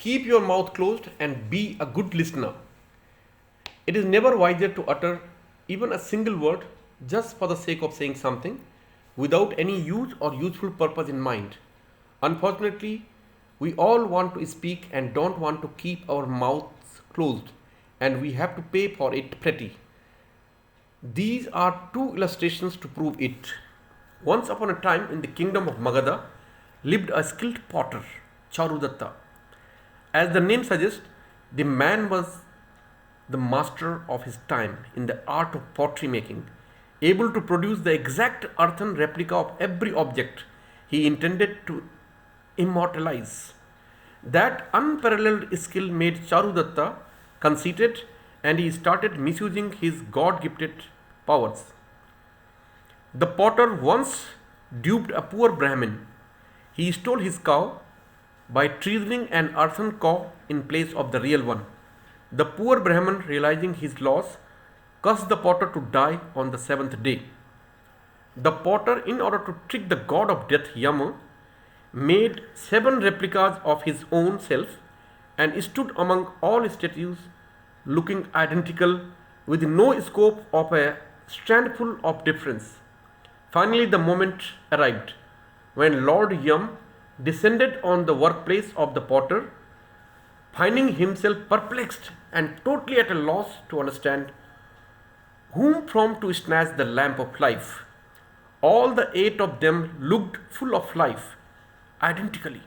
Keep your mouth closed and be a good listener. It is never wiser to utter even a single word just for the sake of saying something without any use or useful purpose in mind. Unfortunately, we all want to speak and don't want to keep our mouths closed, and we have to pay for it pretty. These are two illustrations to prove it. Once upon a time in the kingdom of Magadha lived a skilled potter, Charudatta. As the name suggests, the man was the master of his time in the art of pottery making, able to produce the exact earthen replica of every object he intended to immortalize. That unparalleled skill made Charudatta conceited and he started misusing his God gifted powers. The potter once duped a poor Brahmin. He stole his cow by treasoning an earthen cow in place of the real one. The poor Brahmin, realizing his loss, cursed the potter to die on the seventh day. The potter, in order to trick the god of death Yama, made 7 replicas of his own self and stood among all statues looking identical with no scope of a strandful of difference. Finally, the moment arrived when Lord Yam descended on the workplace of the potter, finding himself perplexed and totally at a loss to understand whom from to snatch the lamp of life. All the 8 of them looked full of life, identically.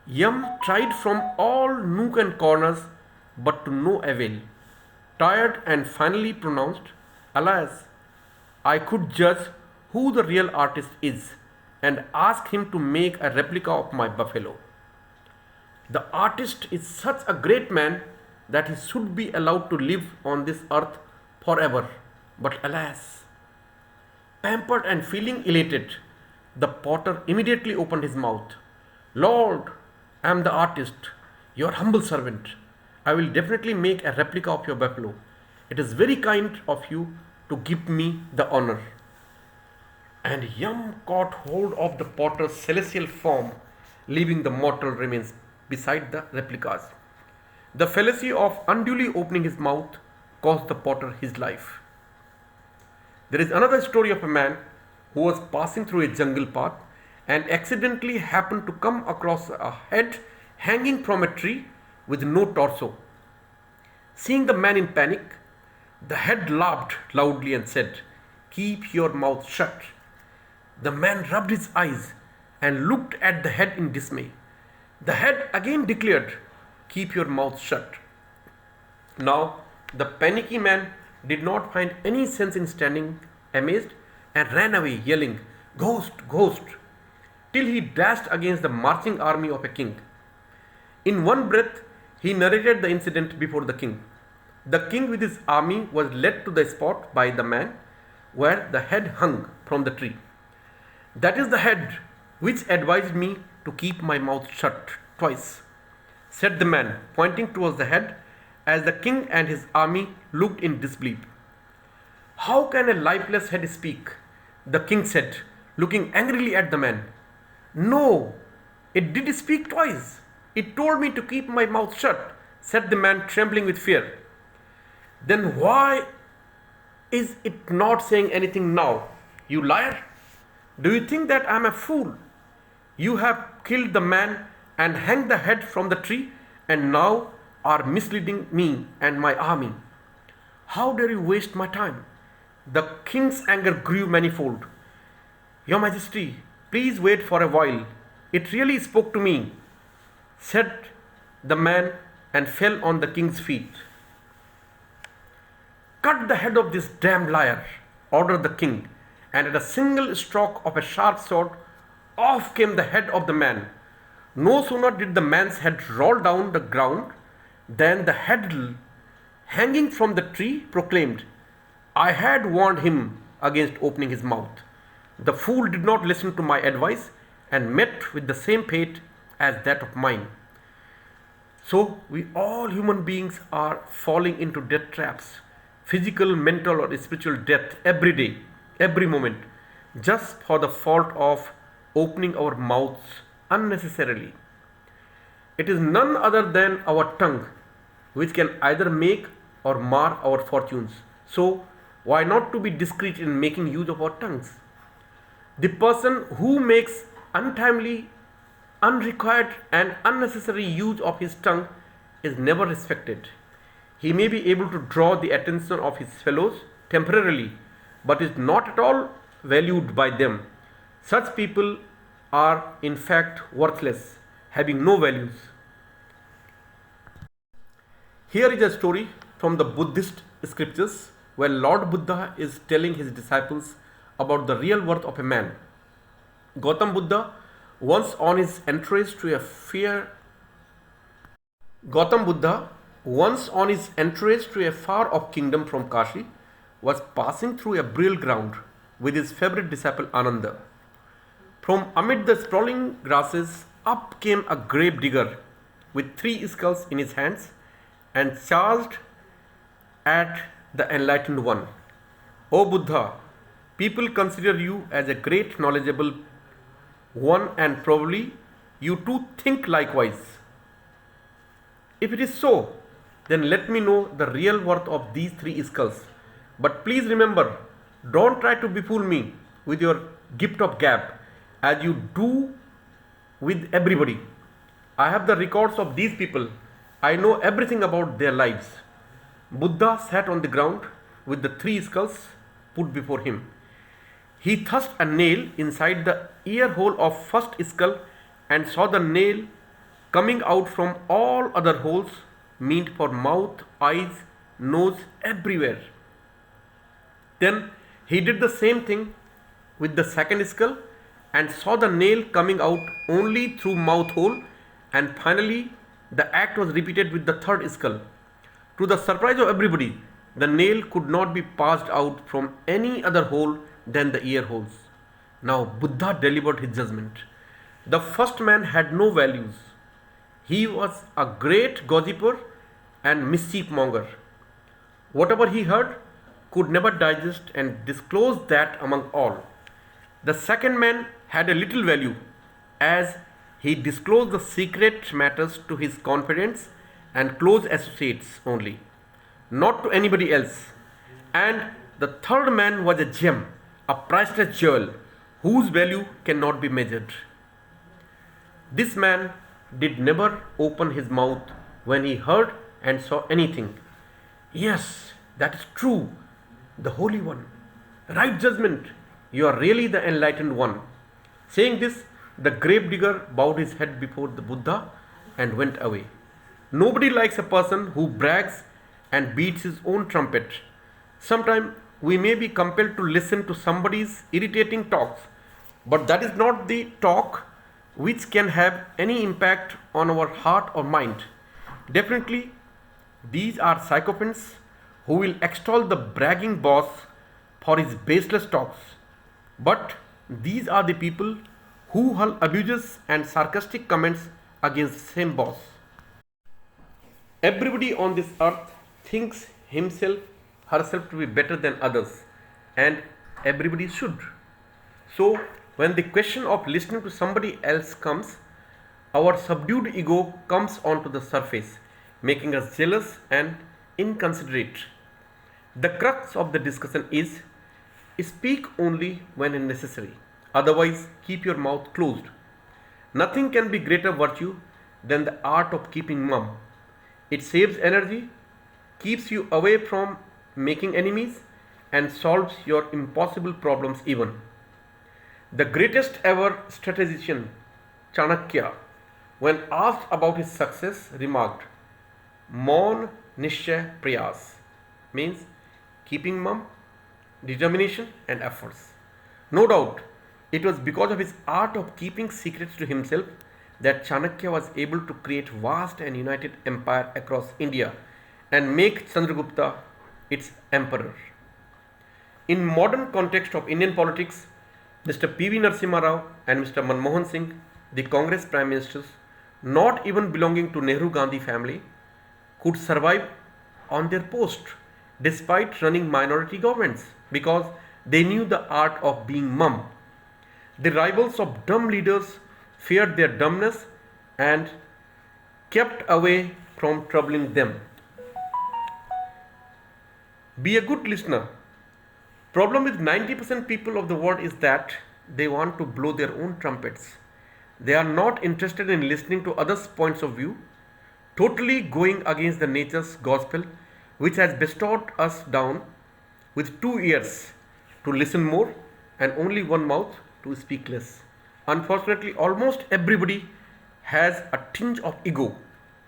Yam tried from all nook and corners, but to no avail. Tired and finally pronounced, Alas, I could judge who the real artist is and ask him to make a replica of my buffalo. The artist is such a great man that he should be allowed to live on this earth forever. But alas, pampered and feeling elated, the potter immediately opened his mouth. Lord, I am the artist, your humble servant. I will definitely make a replica of your buffalo. It is very kind of you to give me the honor. And Yam caught hold of the potter's celestial form, leaving the mortal remains beside the replicas. The fallacy of unduly opening his mouth cost the potter his life. There is another story of a man who was passing through a jungle path and accidentally happened to come across a head hanging from a tree with no torso. Seeing the man in panic, the head laughed loudly and said, Keep your mouth shut. The man rubbed his eyes and looked at the head in dismay. The head again declared, Keep your mouth shut. Now, the panicky man did not find any sense in standing amazed and ran away yelling, Ghost, ghost, till he dashed against the marching army of a king. In one breath, he narrated the incident before the king. The king with his army was led to the spot by the man where the head hung from the tree. That is the head which advised me to keep my mouth shut twice, said the man, pointing towards the head as the king and his army looked in disbelief. How can a lifeless head speak? The king said, looking angrily at the man. No, it did speak twice. It told me to keep my mouth shut, said the man, trembling with fear. Then why is it not saying anything now, you liar? Do you think that I am a fool? You have killed the man and hanged the head from the tree and now are misleading me and my army. How dare you waste my time? The king's anger grew manifold. Your Majesty, please wait for a while. It really spoke to me, said the man and fell on the king's feet. Cut the head of this damned liar, ordered the king, and at a single stroke of a sharp sword, off came the head of the man. No sooner did the man's head roll down the ground than the head hanging from the tree proclaimed, I had warned him against opening his mouth. The fool did not listen to my advice and met with the same fate as that of mine. So, we all human beings are falling into death traps, physical, mental, or spiritual death every day, every moment, just for the fault of opening our mouths unnecessarily. It is none other than our tongue, which can either make or mar our fortunes. So, why not to be discreet in making use of our tongues? The person who makes untimely, unrequired, and unnecessary use of his tongue is never respected. He may be able to draw the attention of his fellows temporarily, but is not at all valued by them. Such people are in fact worthless, having no values. Here is a story from the Buddhist scriptures where Lord Buddha is telling his disciples about the real worth of a man. Gautam Buddha once on his entrance to a fair Gautam Buddha, once on his entrance to a far off kingdom from Kashi, was passing through a burial ground with his favorite disciple Ananda. From amid the sprawling grasses, up came a grave digger with 3 skulls in his hands and charged at the enlightened one. O Buddha, people consider you as a great knowledgeable one, and probably you too think likewise. If it is so, then let me know the real worth of these 3 skulls. But please remember, don't try to befool me with your gift of gab, as you do with everybody. I have the records of these people. I know everything about their lives. Buddha sat on the ground with the 3 skulls put before him. He thrust a nail inside the ear hole of first skull and saw the nail coming out from all other holes meant for mouth, eyes, nose, everywhere. Then he did the same thing with the second skull and saw the nail coming out only through mouth hole, and finally the act was repeated with the third skull. To the surprise of everybody, the nail could not be passed out from any other hole than the ear holes. Now Buddha delivered his judgment. The first man had no values. He was a great gossiper and mischief monger. Whatever he heard could never digest and disclose that among all. The second man had a little value, as he disclosed the secret matters to his confidants and close associates only, not to anybody else. And the third man was a gem, a priceless jewel, whose value cannot be measured. This man did never open his mouth when he heard and saw anything. Yes, that is true, the Holy One. Right judgment, you are really the enlightened one. Saying this, the grave digger bowed his head before the Buddha and went away. Nobody likes a person who brags and beats his own trumpet. Sometimes we may be compelled to listen to somebody's irritating talks, but that is not the talk which can have any impact on our heart or mind. Definitely, these are sycophants who will extol the bragging boss for his baseless talks. But these are the people who hurl abuses and sarcastic comments against the same boss. Everybody on this earth thinks himself, herself to be better than others, and everybody should. So, when the question of listening to somebody else comes, our subdued ego comes onto the surface, making us jealous and inconsiderate. The crux of the discussion is speak only when necessary, otherwise, keep your mouth closed. Nothing can be greater virtue than the art of keeping mum. It saves energy, keeps you away from making enemies, and solves your impossible problems even. The greatest ever strategician, Chanakya, when asked about his success, remarked, Maun Nishchay Prayas, means keeping mum, determination, and efforts. No doubt, it was because of his art of keeping secrets to himself that Chanakya was able to create vast and united empire across India and make Chandragupta its emperor. In modern context of Indian politics, Mr. P.V. Narasimha Rao and Mr. Manmohan Singh, the Congress Prime Ministers, not even belonging to Nehru Gandhi family, could survive on their post despite running minority governments because they knew the art of being mum. The rivals of dumb leaders feared their dumbness and kept away from troubling them. Be a good listener. Problem with 90% people of the world is that they want to blow their own trumpets. They are not interested in listening to others' points of view, totally going against the nature's gospel, which has bestowed us down with 2 ears to listen more and only one mouth to speak less. Unfortunately, almost everybody has a tinge of ego.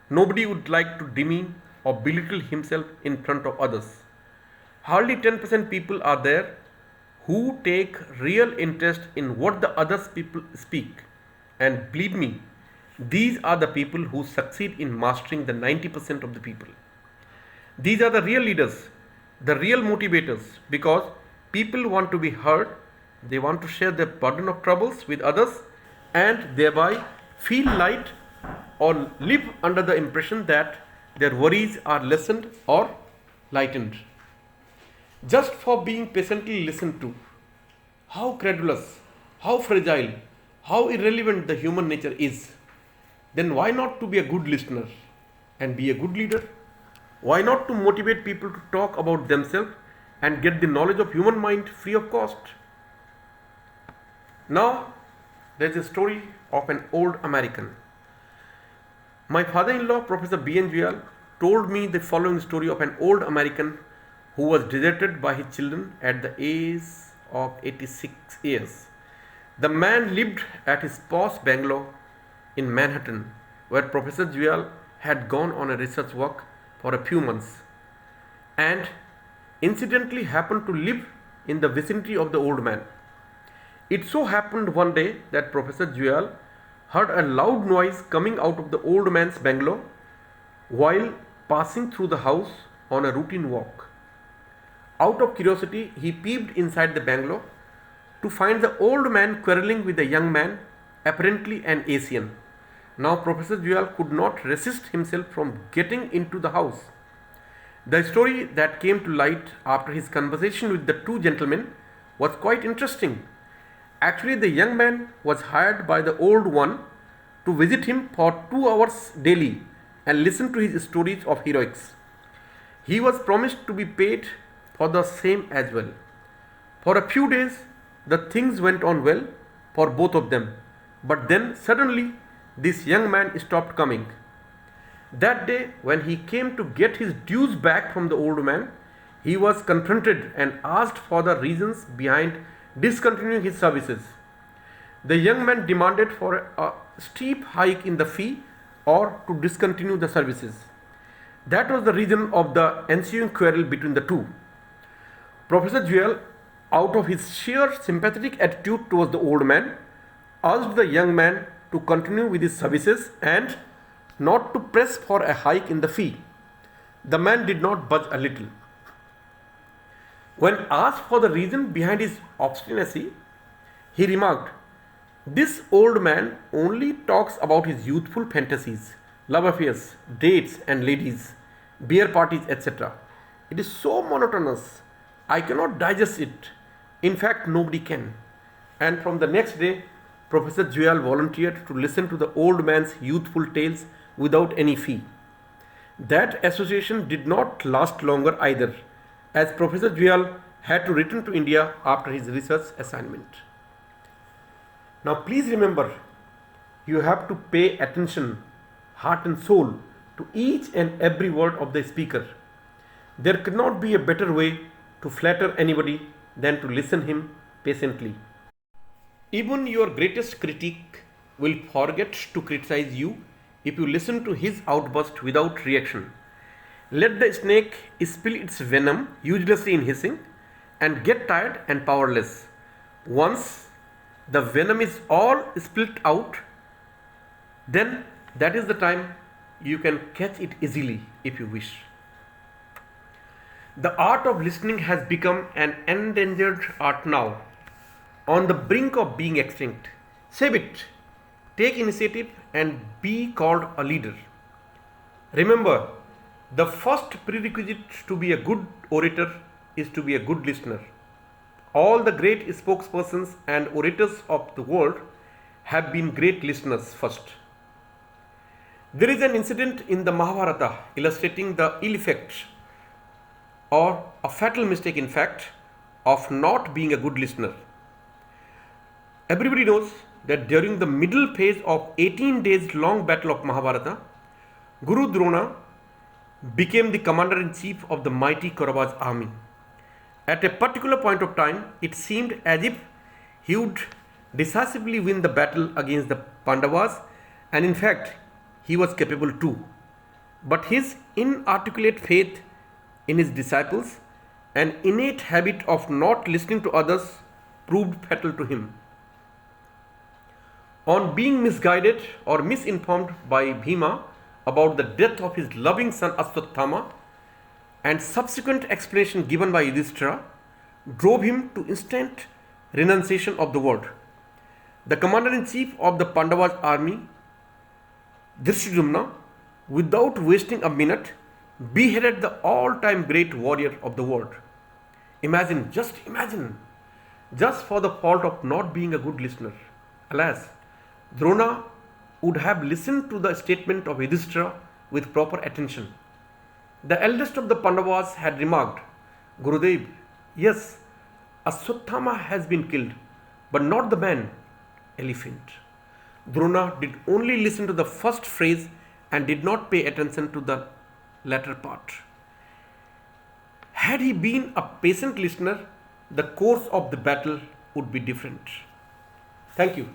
Nobody would like to demean or belittle himself in front of others. Hardly 10% people are there who take real interest in what the others people speak. And believe me, these are the people who succeed in mastering the 90% of the people. These are the real leaders, the real motivators, because people want to be heard, they want to share their burden of troubles with others, and thereby feel light or live under the impression that their worries are lessened or lightened. Just for being patiently listened to. How credulous, how fragile, how irrelevant the human nature is. Then why not to be a good listener and be a good leader? Why not to motivate people to talk about themselves and get the knowledge of human mind free of cost? Now, there is a story of an old American. My father-in-law, Professor B.N. Juyal, told me the following story of an old American who was deserted by his children at the age of 86 years. The man lived at his posh bungalow in Manhattan, where Professor Juyal had gone on a research work for a few months, and incidentally happened to live in the vicinity of the old man. It so happened one day that Professor Juyal heard a loud noise coming out of the old man's bungalow while passing through the house on a routine walk. Out of curiosity, he peeped inside the bungalow to find the old man quarreling with a young man, apparently an Asian. Now Professor Juyal could not resist himself from getting into the house. The story that came to light after his conversation with the two gentlemen was quite interesting. Actually, the young man was hired by the old one to visit him for 2 hours daily and listen to his stories of heroics. He was promised to be paid for the same as well. For a few days, the things went on well for both of them, but then suddenly this young man stopped coming. That day, when he came to get his dues back from the old man, he was confronted and asked for the reasons behind discontinuing his services. The young man demanded for a steep hike in the fee or to discontinue the services. That was the reason of the ensuing quarrel between the two. Professor Juyal, out of his sheer sympathetic attitude towards the old man, urged the young man to continue with his services and not to press for a hike in the fee. The man did not budge a little. When asked for the reason behind his obstinacy, he remarked, "This old man only talks about his youthful fantasies, love affairs, dates and ladies, beer parties, etc. It is so monotonous. I cannot digest it. In fact, nobody can." And from the next day, Professor Juyal volunteered to listen to the old man's youthful tales without any fee. That association did not last longer either, as Professor Juyal had to return to India after his research assignment. Now please remember, you have to pay attention, heart and soul, to each and every word of the speaker. There cannot be a better way to flatter anybody than to listen him patiently. Even your greatest critic will forget to criticize you if you listen to his outburst without reaction. Let the snake spill its venom uselessly in hissing and get tired and powerless. Once the venom is all spilt out, then that is the time you can catch it easily if you wish. The art of listening has become an endangered art now, on the brink of being extinct. Save it, take initiative and be called a leader. Remember, the first prerequisite to be a good orator is to be a good listener. All the great spokespersons and orators of the world have been great listeners first. There is an incident in the Mahabharata illustrating the ill effect or a fatal mistake, in fact, of not being a good listener. Everybody knows that during the middle phase of 18 days long battle of Mahabharata, Guru Drona became the commander in chief of the mighty Kauravas army. At a particular point of time, it seemed as if he would decisively win the battle against the Pandavas, and in fact, he was capable too. But his inarticulate faith in his disciples, an innate habit of not listening to others, proved fatal to him. On being misguided or misinformed by Bhima about the death of his loving son Aswathama, and subsequent explanation given by Yudhishthira drove him to instant renunciation of the world. The commander-in-chief of the Pandavas army, Dhritarashtra, without wasting a minute, beheaded the all-time great warrior of the world. Imagine, just for the fault of not being a good listener. Alas, Drona would have listened to the statement of Yudhishthira with proper attention. The eldest of the Pandavas had remarked, Gurudev, yes, Aswathama has been killed, but not the man, elephant. Drona did only listen to the first phrase and did not pay attention to the latter part. Had he been a patient listener, the course of the battle would be different. Thank you.